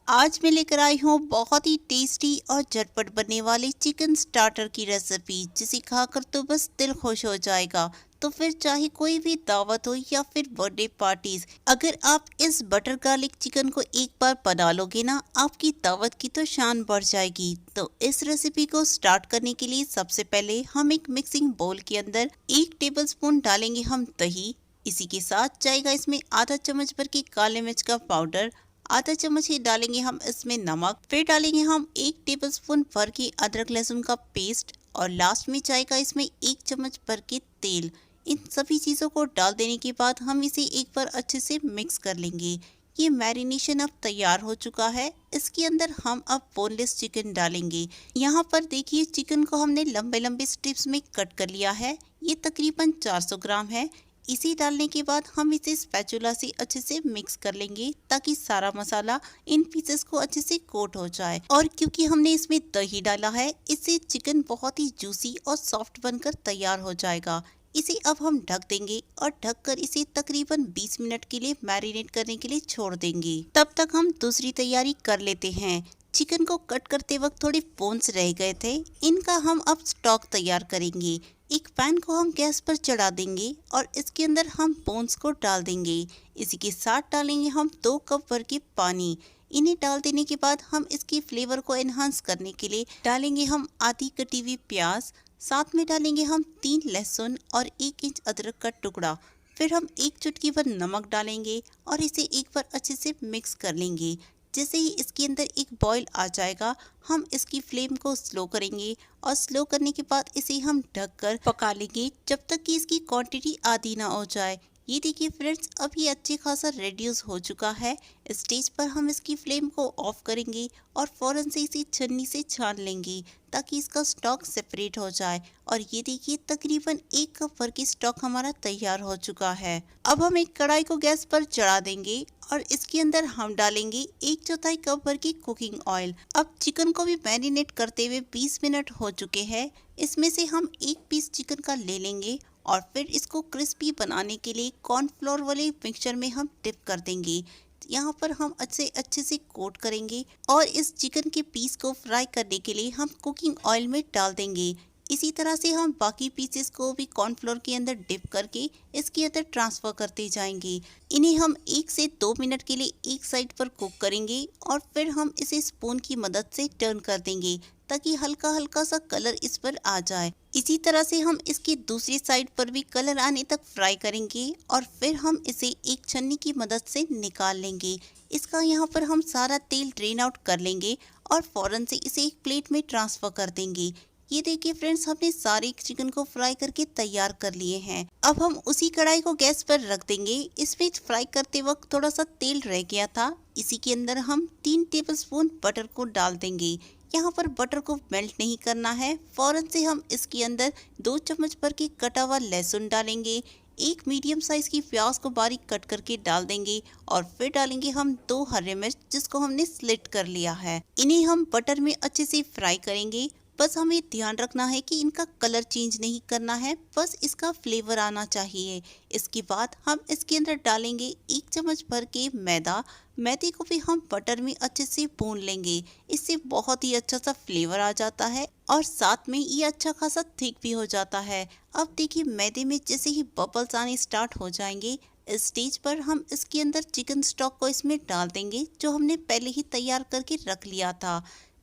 आज मैं लेकर आई हूँ बहुत ही टेस्टी और झटपट बनने वाली चिकन स्टार्टर की रेसिपी, जिसे खाकर तो बस दिल खुश हो जाएगा। तो फिर चाहे कोई भी दावत हो या फिर बर्थडे पार्टीज, अगर आप इस बटर गार्लिक चिकन को एक बार बना लोगे ना, आपकी दावत की तो शान बढ़ जाएगी। तो इस रेसिपी को स्टार्ट करने के लिए सबसे पहले हम एक मिक्सिंग बोल के अंदर 1 टेबलस्पून डालेंगे हम दही। इसी के साथ जाएगा इसमें आधा चम्मच भर के काले मिर्च का पाउडर, आधा चम्मच ही डालेंगे हम इसमें नमक, फिर डालेंगे हम 1 टेबलस्पून भर के अदरक लहसुन का पेस्ट और लास्ट में जाएगा इसमें 1 चम्मच भर के तेल। इन सभी चीज़ों को डाल देने के बाद हम इसे एक बार अच्छे से मिक्स कर लेंगे। ये मैरिनेशन अब तैयार हो चुका है। इसके अंदर हम अब बोनलेस चिकन डालेंगे। यहाँ पर देखिए चिकन को हमने लंबे लंबे स्ट्रिप्स में कट कर लिया है। ये तकरीबन 400 ग्राम है। इसी डालने के बाद हम इसे स्पैचुला से अच्छे से मिक्स कर लेंगे ताकि सारा मसाला इन पीसेस को अच्छे से कोट हो जाए। और क्योंकि हमने इसमें दही डाला है, इससे चिकन बहुत ही जूसी और सॉफ्ट बनकर तैयार हो जाएगा। इसे अब हम ढक देंगे और ढककर इसे तकरीबन 20 मिनट के लिए मैरिनेट करने के लिए छोड़ देंगे। तब तक हम दूसरी तैयारी कर लेते हैं। चिकन को कट करते वक्त थोड़े बोन्स रह गए थे, इनका हम अब स्टॉक तैयार करेंगे। एक पैन को हम गैस पर चढ़ा देंगे और इसके अंदर हम बोन्स को डाल देंगे। इसी के साथ डालेंगे हम 2 कप भर के पानी। इन्हें डाल देने के बाद हम इसके फ्लेवर को एनहांस करने के लिए डालेंगे हम आधी कटी हुई प्याज, साथ में डालेंगे हम 3 लहसुन और 1 इंच अदरक का टुकड़ा। फिर हम 1 चुटकी भर नमक डालेंगे और इसे एक बार अच्छे से मिक्स कर लेंगे। जैसे ही इसके अंदर एक बॉईल आ जाएगा, हम इसकी फ्लेम को स्लो करेंगे और स्लो करने के बाद इसे हम ढककर पका लेंगे जब तक कि इसकी क्वांटिटी आधी ना हो जाए। ये देखिए फ्रेंड्स, अब ये अच्छे खासा रेड्यूस हो चुका है। इस स्टेज पर हम इसकी फ्लेम को ऑफ करेंगे और फौरन से इसे छन्नी से छान लेंगे ताकि इसका स्टॉक सेपरेट हो जाए। और ये देखिए तकरीबन 1 कप भर की स्टॉक हमारा तैयार हो चुका है। अब हम एक कढ़ाई को गैस पर चढ़ा देंगे और इसके अंदर हम डालेंगे 1/4 कप भर की कुकिंग ऑयल। अब चिकन को भी मैरिनेट करते हुए 20 मिनट हो चुके हैं। इसमें से हम एक पीस चिकन का ले लेंगे और फिर इसको क्रिस्पी बनाने के लिए कॉर्नफ्लोर वाले मिक्सचर में हम डिप कर देंगे। यहाँ पर हम अच्छे से कोट करेंगे और इस चिकन के पीस को फ्राई करने के लिए हम कुकिंग ऑयल में डाल देंगे। इसी तरह से हम बाकी पीसेस को भी कॉर्नफ्लोर के अंदर डिप करके इसके अंदर ट्रांसफ़र करते जाएंगे। इन्हें हम 1 से 2 मिनट के लिए एक साइड पर कुक करेंगे और फिर हम इसे स्पून की मदद से टर्न कर देंगे ताकि हल्का हल्का सा कलर इस पर आ जाए। इसी तरह से हम इसकी दूसरी साइड पर भी कलर आने तक फ्राई करेंगे और फिर हम इसे एक छन्नी की मदद से निकाल लेंगे। इसका यहाँ पर हम सारा तेल ड्रेन आउट कर लेंगे और फौरन से इसे एक प्लेट में ट्रांसफ़र कर देंगे। ये देखिए फ्रेंड्स, हमने सारे चिकन को फ्राई करके तैयार कर लिए हैं। अब हम उसी कढ़ाई को गैस पर रख देंगे। इसमें फ्राई करते वक्त थोड़ा सा तेल रह गया था। इसी के अंदर हम 3 टेबलस्पून बटर को डाल देंगे। यहाँ पर बटर को मेल्ट नहीं करना है। फौरन से हम इसके अंदर 2 चम्मच भर के कटा हुआ लहसुन डालेंगे। एक मीडियम साइज की प्याज को बारीक कट करके डाल देंगे और फिर डालेंगे हम 2 हरे मिर्च जिसको हमने स्लिट कर लिया है। इन्हें हम बटर में अच्छे से फ्राई करेंगे। बस हमें ध्यान रखना है कि इनका कलर चेंज नहीं करना है, बस इसका फ्लेवर आना चाहिए। इसके बाद हम इसके अंदर डालेंगे 1 चम्मच भर के मैदा। मैदे को भी हम बटर में अच्छे से भून लेंगे। इससे बहुत ही अच्छा सा फ्लेवर आ जाता है और साथ में ये अच्छा खासा थिक भी हो जाता है। अब देखिए मैदे में जैसे ही बबल्स आने स्टार्ट हो जाएंगे, इस स्टेज पर हम इसके अंदर चिकन स्टॉक को इसमें डाल देंगे जो हमने पहले ही तैयार करके रख लिया था।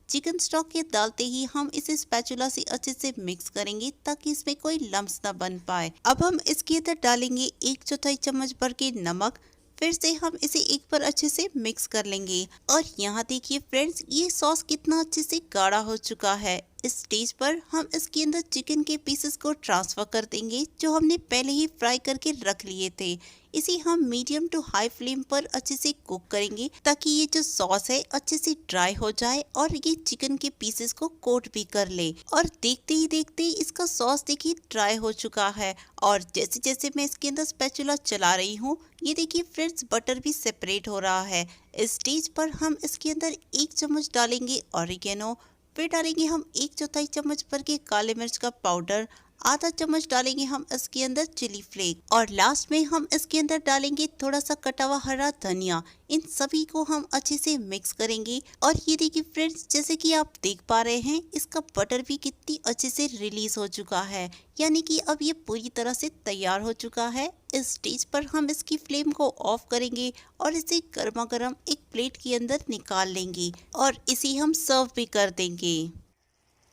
चिकन स्टॉक के डालते ही हम इसे स्पैचुला से अच्छे से मिक्स करेंगे ताकि इसमें कोई लम्स ना बन पाए। अब हम इसके अंदर डालेंगे 1/4 चम्मच भर के नमक। फिर से हम इसे एक बार अच्छे से मिक्स कर लेंगे। और यहाँ देखिए फ्रेंड्स, ये सॉस कितना अच्छे से गाढ़ा हो चुका है। इस स्टेज पर हम इसके अंदर चिकन के पीसेस को ट्रांसफ़र कर देंगे जो हमने पहले ही फ्राई करके रख लिए थे। इसे हम मीडियम टू हाई फ्लेम पर अच्छे से कुक करेंगे ताकि ये जो सॉस है अच्छे से ड्राई हो जाए और ये चिकन के पीसेस को कोट भी कर ले। और देखते ही देखते इसका सॉस देखिए ड्राई हो चुका है और जैसे जैसे मैं इसके अंदर स्पैचुला चला रही हूँ, ये देखिए फ्रेंड्स बटर भी सेपरेट हो रहा है। इस स्टेज पर हम इसके अंदर 1 चम्मच डालेंगे ऑरिगेनो। फिर डालेंगे हम 1/4 चम्मच भर के काले मिर्च का पाउडर, आधा चम्मच डालेंगे हम इसके अंदर चिली फ्लेक्स और लास्ट में हम इसके अंदर डालेंगे थोड़ा सा कटा हुआ हरा धनिया। इन सभी को हम अच्छे से मिक्स करेंगे। और ये देखिए फ्रेंड्स, जैसे कि आप देख पा रहे हैं इसका बटर भी कितनी अच्छे से रिलीज हो चुका है, यानी कि अब ये पूरी तरह से तैयार हो चुका है। इस स्टेज पर हम इसकी फ्लेम को ऑफ करेंगे और इसे गर्मा गर्म एक प्लेट के अंदर निकाल लेंगे और इसे हम सर्व भी कर देंगे।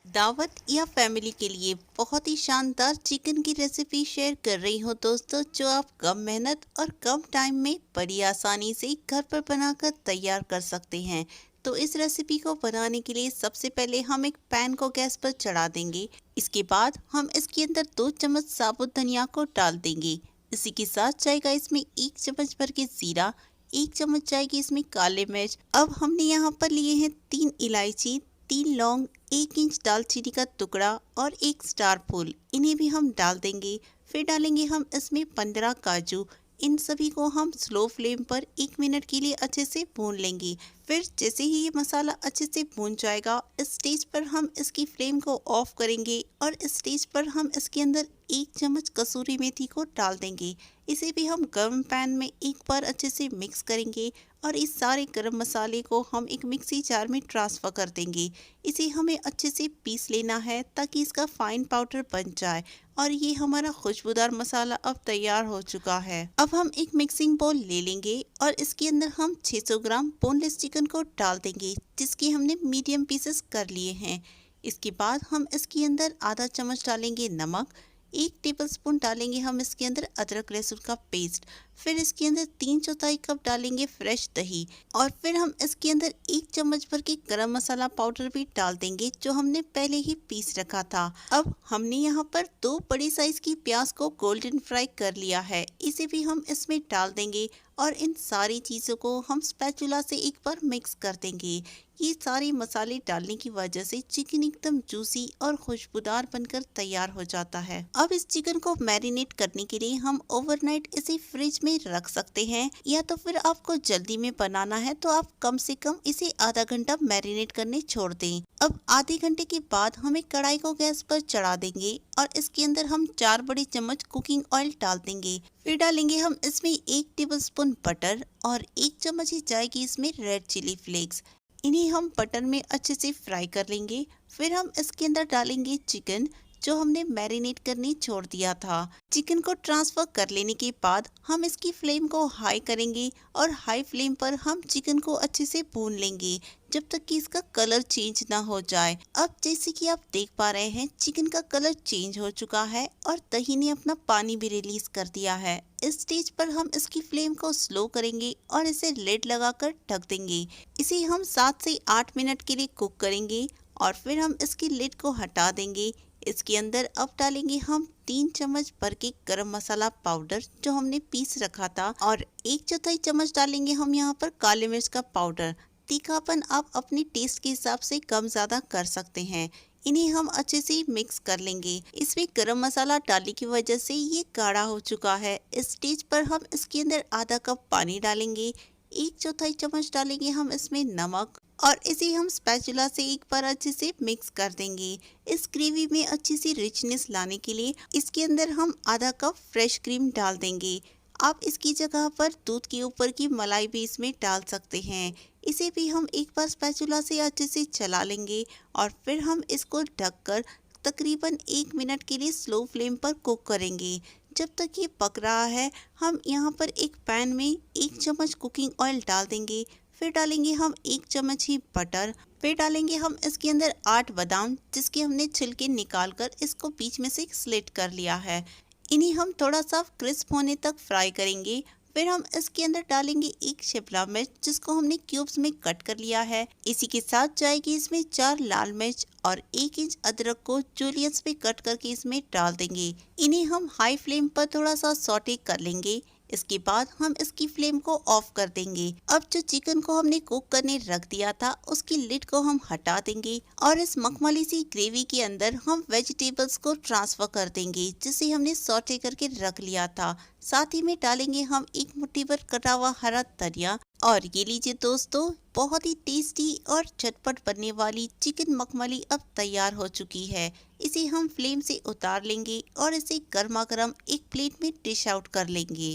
दावत या फैमिली के लिए बहुत ही शानदार चिकन की रेसिपी शेयर कर रही हूँ दोस्तों, जो आप कम मेहनत और कम टाइम में बड़ी आसानी से घर पर बनाकर तैयार कर सकते हैं। तो इस रेसिपी को बनाने के लिए सबसे पहले हम एक पैन को गैस पर चढ़ा देंगे। इसके बाद हम इसके अंदर 2 चम्मच साबुत धनिया को डाल देंगे। इसी के साथ जाएगा इसमें 1 चम्मच भर के जीरा, 1 चम्मच जाएगी इसमें काले मिर्च। अब हमने यहाँ पर लिए हैं 3 इलायची, 3 लौंग, 1 इंच दालचीनी का टुकड़ा और 1 स्टार फूल, इन्हें भी हम डाल देंगे। फिर डालेंगे हम इसमें 15 काजू। इन सभी को हम स्लो फ्लेम पर 1 मिनट के लिए अच्छे से भून लेंगे। फिर जैसे ही ये मसाला अच्छे से भून जाएगा, इस स्टेज पर हम इसकी फ्लेम को ऑफ करेंगे और इस स्टेज पर हम इसके अंदर 1 चम्मच कसूरी मेथी को डाल देंगे। इसे भी हम गर्म पैन में एक बार अच्छे से मिक्स करेंगे और इस सारे गरम मसाले को हम एक मिक्सी जार में ट्रांसफ़र कर देंगे। इसे हमें अच्छे से पीस लेना है ताकि इसका फाइन पाउडर बन जाए। और ये हमारा खुशबूदार मसाला अब तैयार हो चुका है। अब हम एक मिक्सिंग बाउल ले लेंगे और इसके अंदर हम 600 ग्राम बोनलेस चिकन को डाल देंगे, जिसकी हमने मीडियम पीसेस कर लिए हैं। इसके बाद हम इसके अंदर आधा चम्मच डालेंगे नमक, 1 टेबलस्पून डालेंगे हम इसके अंदर अदरक लहसुन का पेस्ट। फिर इसके अंदर 3/4 कप डालेंगे फ्रेश दही और फिर हम इसके अंदर 1 चम्मच भर के गरम मसाला पाउडर भी डाल देंगे, जो हमने पहले ही पीस रखा था। अब हमने यहाँ पर 2 बड़ी साइज की प्याज को गोल्डन फ्राई कर लिया है, इसे भी हम इसमें डाल देंगे और इन सारी चीज़ों को हम स्पैचुला से एक बार मिक्स कर देंगे। ये सारे मसाले डालने की वजह से चिकन एकदम जूसी और खुशबूदार बनकर तैयार हो जाता है। अब इस चिकन को मैरिनेट करने के लिए हम ओवरनाइट इसे फ्रिज में रख सकते हैं, या तो फिर आपको जल्दी में बनाना है तो आप कम से कम इसे आधा घंटा मैरिनेट करने छोड़ दें। अब आधे घंटे के बाद हम एक कढ़ाई को गैस पर चढ़ा देंगे और इसके अंदर हम 4 बड़े चम्मच कुकिंग ऑयल डाल देंगे। फिर डालेंगे हम इसमें 1 टेबलस्पून बटर और 1 चम्मच ही जाएगी इसमें रेड चिली फ्लेक्स। इन्हें हम बटर में अच्छे से फ्राई कर लेंगे। फिर हम इसके अंदर डालेंगे चिकन, जो हमने मैरिनेट करने छोड़ दिया था। चिकन को ट्रांसफर कर लेने के बाद हम इसकी फ्लेम को हाई करेंगे और हाई फ्लेम पर हम चिकन को अच्छे से भून लेंगे जब तक कि इसका कलर चेंज ना हो जाए। अब जैसे कि आप देख पा रहे हैं चिकन का कलर चेंज हो चुका है और दही ने अपना पानी भी रिलीज कर दिया है। इस स्टेज पर हम इसकी फ्लेम को स्लो करेंगे और इसे लिड लगाकर ढक देंगे। इसे हम 7 से 8 मिनट के लिए कुक करेंगे और फिर हम इसकी लिड को हटा देंगे। इसके अंदर अब डालेंगे हम 3 चम्मच भर के गरम मसाला पाउडर, जो हमने पीस रखा था, और 1/4 चम्मच डालेंगे हम यहाँ पर काले मिर्च का पाउडर। तीखापन आप अपने टेस्ट के हिसाब से कम ज़्यादा कर सकते हैं। इन्हें हम अच्छे से मिक्स कर लेंगे। इसमें गरम मसाला डालने की वजह से ये गाढ़ा हो चुका है। इस स्टेज पर हम इसके अंदर आधा कप पानी डालेंगे, 1/4 चम्मच डालेंगे हम इसमें नमक और इसे हम स्पैचुला से एक बार अच्छे से मिक्स कर देंगे। इस ग्रेवी में अच्छी सी रिचनेस लाने के लिए इसके अंदर हम आधा कप फ्रेश क्रीम डाल देंगे। आप इसकी जगह पर दूध के ऊपर की मलाई भी इसमें डाल सकते हैं। इसे भी हम एक बार स्पैचुला से अच्छे से चला लेंगे और फिर हम इसको ढककर तकरीबन 1 मिनट के लिए स्लो फ्लेम पर कुक करेंगे। जब तक ये पक रहा है हम यहाँ पर एक पैन में 1 चम्मच कुकिंग ऑयल डाल देंगे। फिर डालेंगे हम 1 चम्मच ही बटर। फिर डालेंगे हम इसके अंदर 8 बादाम, जिसके हमने छिलके निकाल कर इसको बीच में से स्लिट कर लिया है। इन्हें हम थोड़ा सा क्रिस्प होने तक फ्राई करेंगे। फिर हम इसके अंदर डालेंगे 1 शिमला मिर्च, जिसको हमने क्यूब्स में कट कर लिया है। इसी के साथ जाएगी इसमें 4 लाल मिर्च और 1 इंच अदरक को जूलियस में कट करके इसमें डाल देंगे। इन्हें हम हाई फ्लेम पर थोड़ा सा सौटे कर लेंगे। इसके बाद हम इसकी फ्लेम को ऑफ कर देंगे। अब जो चिकन को हमने कुक करने रख दिया था उसकी लिड को हम हटा देंगे और इस मखमली सी ग्रेवी के अंदर हम वेजिटेबल्स को ट्रांसफर कर देंगे, जिसे हमने सौटे करके रख लिया था। साथ ही में डालेंगे हम एक मुट्ठी भर कटा हुआ हरा धनिया। और ये लीजिए दोस्तों, बहुत ही टेस्टी और झटपट बनने वाली चिकन मखमली अब तैयार हो चुकी है। इसे हम फ्लेम से उतार लेंगे और इसे गर्मा गर्म एक प्लेट में डिश आउट कर लेंगे।